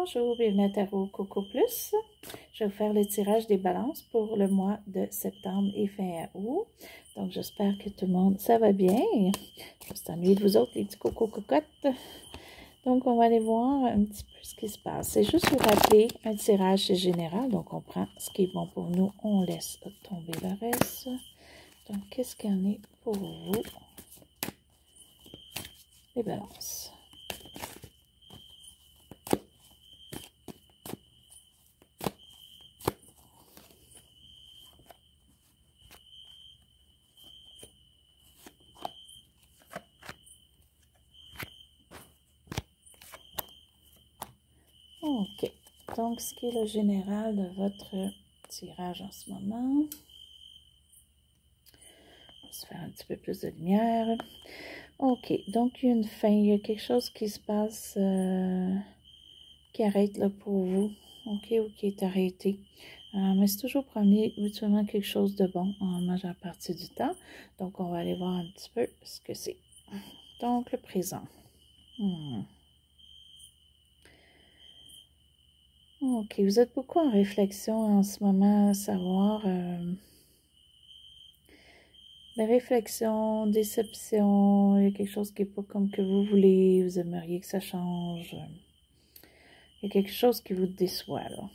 Bonjour, bienvenue à Tarot Coco Plus. Je vais vous faire le tirage des balances pour le mois de septembre et fin août. Donc, j'espère que tout le monde, ça va bien. Je suis ennuyée de vous autres, les petits cocos cocottes. Donc, on va aller voir un petit peu ce qui se passe. C'est juste vous rappeler un tirage général. Donc, on prend ce qui est bon pour nous. On laisse tomber le reste. Donc, qu'est-ce qu'il y en est pour vous? Les balances. OK. Donc, ce qui est le général de votre tirage en ce moment. On va se faire un petit peu plus de lumière. OK. Donc, il y a une fin. Il y a quelque chose qui se passe qui arrête là pour vous. OK, ou qui est arrêté. Mais c'est toujours pour amener habituellement quelque chose de bon en majeure partie du temps. Donc, on va aller voir un petit peu ce que c'est. Donc, le présent. OK, vous êtes beaucoup en réflexion en ce moment, à savoir réflexion, déception, il y a quelque chose qui n'est pas comme que vous voulez, vous aimeriez que ça change. Il y a quelque chose qui vous déçoit, là.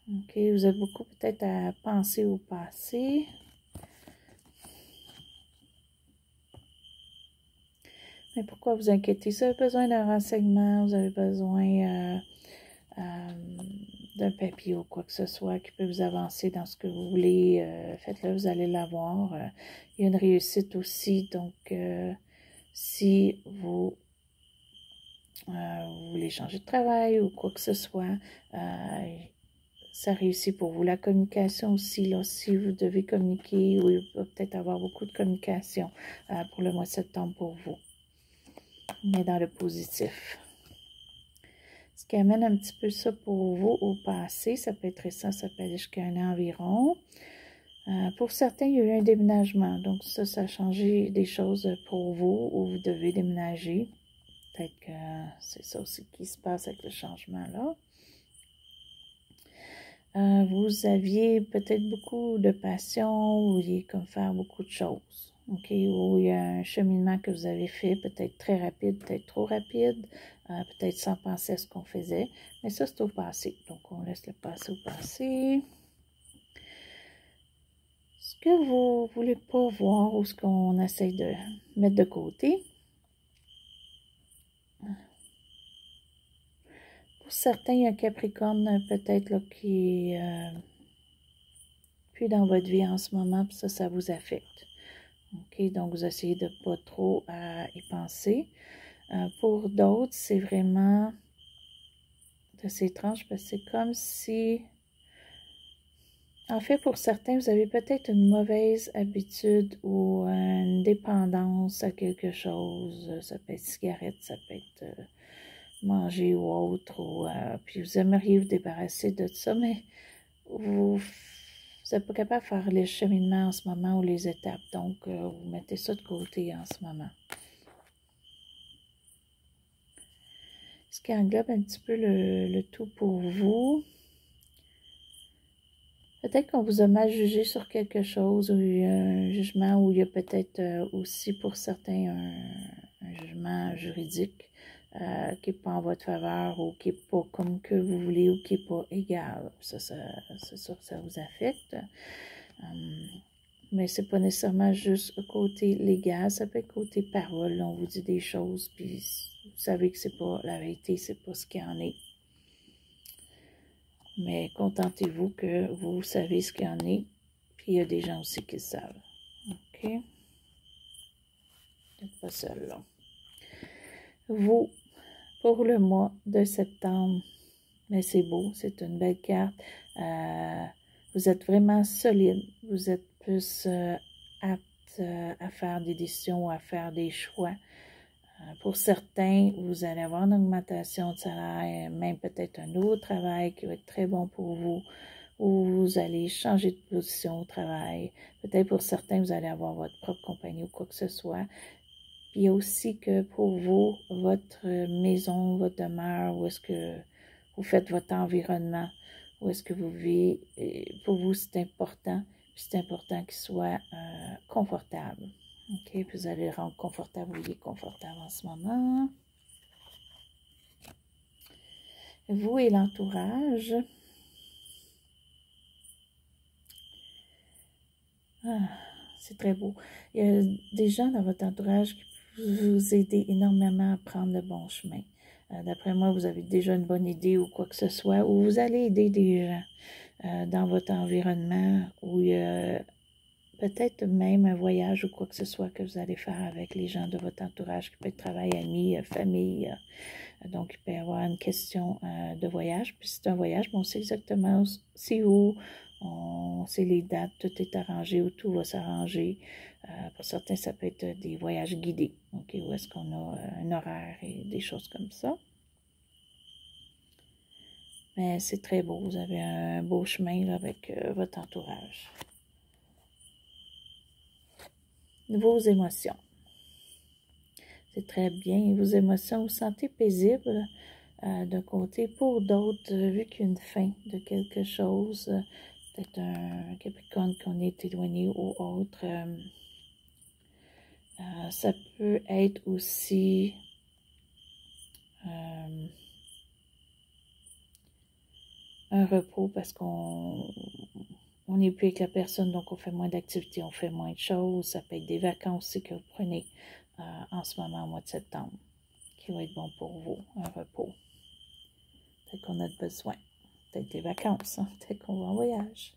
OK, vous êtes beaucoup peut-être à penser au passé. Mais pourquoi vous inquiétez? Vous avez besoin d'un renseignement, vous avez besoin d'un papier ou quoi que ce soit qui peut vous avancer dans ce que vous voulez. Faites-le, vous allez l'avoir. Il y a une réussite aussi, donc si vous voulez changer de travail ou quoi que ce soit, ça réussit pour vous. La communication aussi, là, si vous devez communiquer, ou il va peut-être avoir beaucoup de communication pour le mois de septembre pour vous, mais dans le positif. Ce qui amène un petit peu ça pour vous au passé, ça peut être récent, ça peut aller jusqu'à un an environ. Pour certains, il y a eu un déménagement, donc ça a changé des choses pour vous, où vous devez déménager. Peut-être que c'est ça aussi qui se passe avec le changement-là. Vous aviez peut-être beaucoup de passion, vous vouliez comme faire beaucoup de choses. OK, où il y a un cheminement que vous avez fait, peut-être très rapide, peut-être trop rapide, peut-être sans penser à ce qu'on faisait. Mais ça, c'est au passé. Donc, on laisse le passé au passé. Ce que vous ne voulez pas voir ou ce qu'on essaie de mettre de côté. Pour certains, il y a un Capricorne peut-être là qui est plus dans votre vie en ce moment, puis ça vous affecte. OK, donc vous essayez de ne pas trop y penser. Pour d'autres, c'est vraiment assez étrange parce que c'est comme si... En fait, pour certains, vous avez peut-être une mauvaise habitude ou une dépendance à quelque chose. Ça peut être cigarette, ça peut être manger ou autre. Puis vous aimeriez vous débarrasser de ça, mais vous n'êtes pas capable de faire les cheminements en ce moment ou les étapes. Donc, vous mettez ça de côté en ce moment. Ce qui englobe un petit peu le tout pour vous. Peut-être qu'on vous a mal jugé sur quelque chose, ou il y a un jugement, ou il y a peut-être aussi pour certains un jugement juridique qui n'est pas en votre faveur, ou qui n'est pas comme que vous voulez, ou qui n'est pas égal. Ça c'est sûr que ça vous affecte. Mais c'est pas nécessairement juste côté légal, ça peut être côté parole. On vous dit des choses, puis vous savez que c'est pas la vérité, c'est pas ce qu'il y en est. Mais contentez-vous que vous savez ce qu'il y en est, puis il y a des gens aussi qui le savent. OK? Vous n'êtes pas seul, là. Vous, pour le mois de septembre, mais c'est beau, c'est une belle carte. Vous êtes vraiment solide. Vous êtes plus apte à faire des décisions, à faire des choix. Pour certains, vous allez avoir une augmentation de salaire, même peut-être un nouveau travail qui va être très bon pour vous, ou vous allez changer de position au travail. Peut-être pour certains, vous allez avoir votre propre compagnie ou quoi que ce soit. Puis il y a aussi que pour vous, votre maison, votre demeure, où est-ce que vous faites votre environnement, où est-ce que vous vivez. Et pour vous, c'est important. C'est important qu'il soit confortable. OK, puis vous allez le rendre confortable, vous êtes confortable en ce moment. Vous et l'entourage. Ah, c'est très beau. Il y a des gens dans votre entourage qui peuvent vous aider énormément à prendre le bon chemin. D'après moi, vous avez déjà une bonne idée ou quoi que ce soit, ou vous allez aider des gens dans votre environnement, où il y a peut-être même un voyage ou quoi que ce soit que vous allez faire avec les gens de votre entourage, qui peut être travail, amis, famille. Donc, il peut y avoir une question de voyage. Puis c'est un voyage, mais on sait exactement c'est où, on sait les dates, tout est arrangé, où tout va s'arranger. Pour certains, ça peut être des voyages guidés, okay, où est-ce qu'on a un horaire et des choses comme ça. Mais c'est très beau, vous avez un beau chemin là, avec votre entourage. Vos émotions. C'est très bien. Vos émotions, vous sentez paisible d'un côté. Pour d'autres, vu qu'il y a une fin de quelque chose, peut-être un Capricorne qu'on est éloigné ou autre, ça peut être aussi un repos parce qu'on n'est plus avec la personne, donc on fait moins d'activités, on fait moins de choses. Ça peut être des vacances aussi que vous prenez en ce moment, au mois de septembre, qui va être bon pour vous, un repos. Peut-être qu'on a besoin. Peut-être des vacances, hein? Peut-être qu'on va en voyage.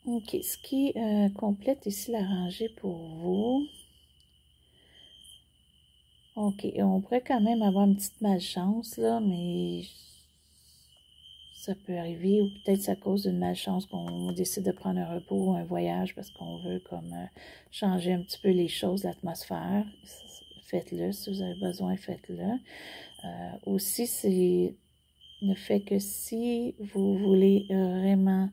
OK, ce qui complète ici la rangée pour vous. OK, on pourrait quand même avoir une petite malchance, là, mais ça peut arriver, ou peut-être c'est à cause d'une malchance qu'on décide de prendre un repos ou un voyage parce qu'on veut comme changer un petit peu les choses, l'atmosphère. Faites-le, si vous avez besoin, faites-le. Aussi, c'est le fait que si vous voulez vraiment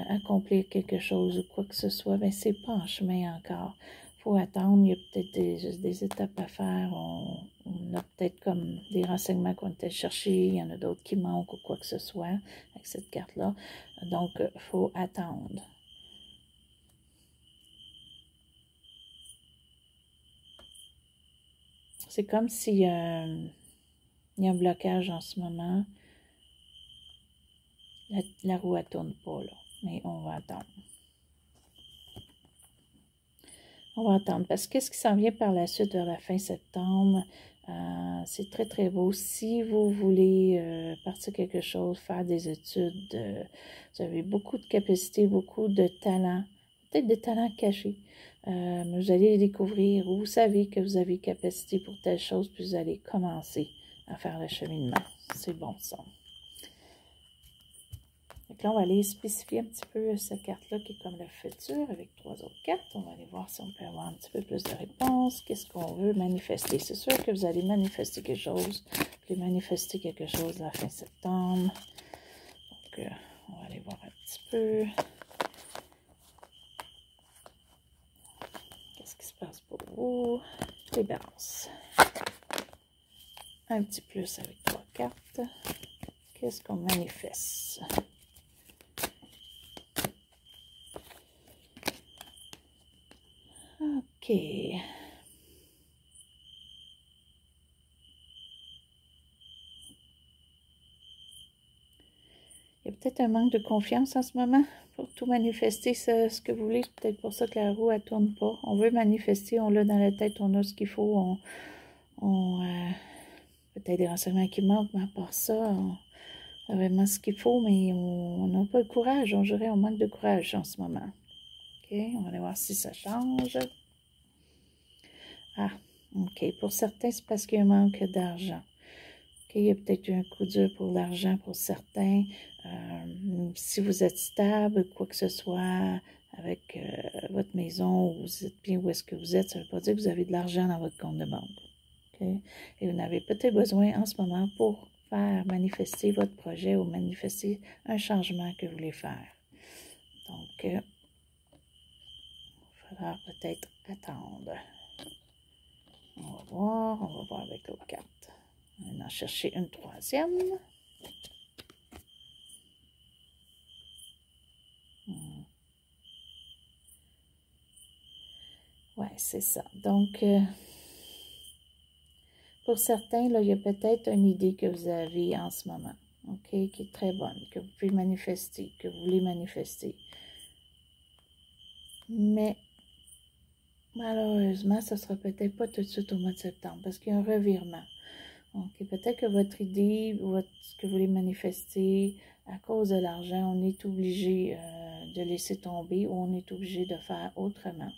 accomplir quelque chose ou quoi que ce soit, ben c'est pas en chemin encore. Il faut attendre, il y a peut-être des étapes à faire. On a peut-être comme des renseignements qu'on était chercher, il y en a d'autres qui manquent ou quoi que ce soit avec cette carte-là. Donc, il faut attendre. C'est comme s'il y a un blocage en ce moment. La roue ne tourne pas, là, mais on va attendre. On va attendre, parce que ce qui s'en vient par la suite vers la fin septembre, c'est très, très beau. Si vous voulez partir quelque chose, faire des études, vous avez beaucoup de capacités, beaucoup de talents, peut-être des talents cachés. Vous allez les découvrir, ou vous savez que vous avez capacité pour telle chose, puis vous allez commencer à faire le cheminement. C'est bon, ça. Donc là, on va aller spécifier un petit peu cette carte-là qui est comme le futur avec 3 autres cartes. On va aller voir si on peut avoir un petit peu plus de réponses. Qu'est-ce qu'on veut manifester? C'est sûr que vous allez manifester quelque chose. Vous allez manifester quelque chose à la fin septembre. Donc, on va aller voir un petit peu. Qu'est-ce qui se passe pour vous? Les balances. Un petit plus avec 3 cartes. Qu'est-ce qu'on manifeste? OK. Il y a peut-être un manque de confiance en ce moment pour tout manifester ce que vous voulez. C'est peut-être pour ça que la roue, elle ne tourne pas. On veut manifester, on l'a dans la tête, on a ce qu'il faut. Peut-être des renseignements qui manquent, mais à part ça, on a vraiment ce qu'il faut, mais on n'a pas de courage. On dirait on manque de courage en ce moment. OK, on va aller voir si ça change. Ah, OK. Pour certains, c'est parce qu'il y a un manque d'argent. OK, il y a peut-être eu un coup dur pour l'argent pour certains. Si vous êtes stable, quoi que ce soit, avec votre maison, ou vous êtes bien où est-ce que vous êtes, ça ne veut pas dire que vous avez de l'argent dans votre compte de banque. Okay? Et vous n'avez peut-être besoin en ce moment pour faire manifester votre projet ou manifester un changement que vous voulez faire. Donc, il faudra peut-être attendre. On va voir avec l'autre carte. On va en chercher une troisième. Ouais, c'est ça. Donc, pour certains, là, il y a peut-être une idée que vous avez en ce moment, OK, qui est très bonne, que vous pouvez manifester, que vous voulez manifester. Mais, malheureusement, ce ne sera peut-être pas tout de suite au mois de septembre, parce qu'il y a un revirement. OK, peut-être que votre idée, ce que vous voulez manifester, à cause de l'argent, on est obligé de laisser tomber ou on est obligé de faire autrement.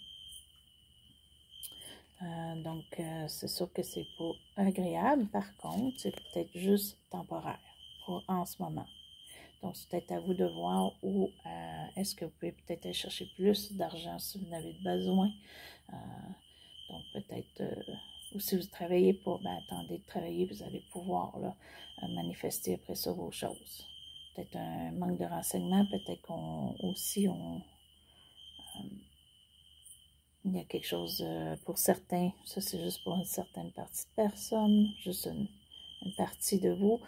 Donc, c'est sûr que c'est pas agréable. Par contre, c'est peut-être juste temporaire en ce moment. Donc, c'est peut-être à vous de voir où est-ce que vous pouvez peut-être aller chercher plus d'argent si vous en avez besoin. Donc, peut-être, ou si vous ne travaillez pas, ben, attendez de travailler, vous allez pouvoir là, manifester après ça vos choses. Peut-être un manque de renseignements, peut-être qu'on aussi, il y a quelque chose pour certains, ça c'est juste pour une certaine partie de personnes, juste une partie de vous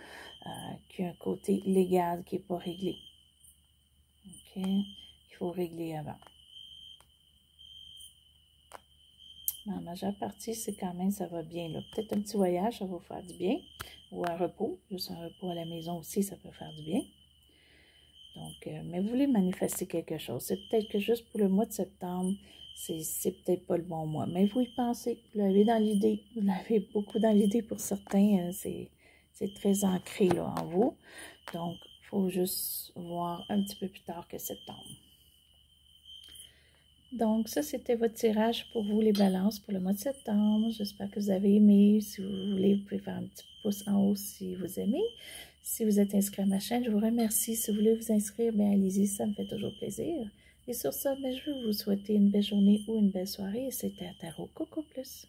qui a un côté légal qui n'est pas réglé. OK? Il faut régler avant. Mais en majeure partie, c'est quand même, ça va bien. Peut-être un petit voyage, ça va vous faire du bien. Ou un repos, juste un repos à la maison aussi, ça peut faire du bien. Donc, mais vous voulez manifester quelque chose. C'est peut-être que juste pour le mois de septembre, c'est peut-être pas le bon mois. Mais vous y pensez, vous l'avez dans l'idée. Vous l'avez beaucoup dans l'idée pour certains. C'est très ancré là, en vous. Donc, il faut juste voir un petit peu plus tard que septembre. Donc, ça, c'était votre tirage pour vous, les balances, pour le mois de septembre. J'espère que vous avez aimé. Si vous voulez, vous pouvez faire un petit pouce en haut si vous aimez. Si vous êtes inscrit à ma chaîne, je vous remercie. Si vous voulez vous inscrire, bien allez-y, ça me fait toujours plaisir. Et sur ça, bien, je veux vous souhaiter une belle journée ou une belle soirée. C'était à Tarot Coco Plus.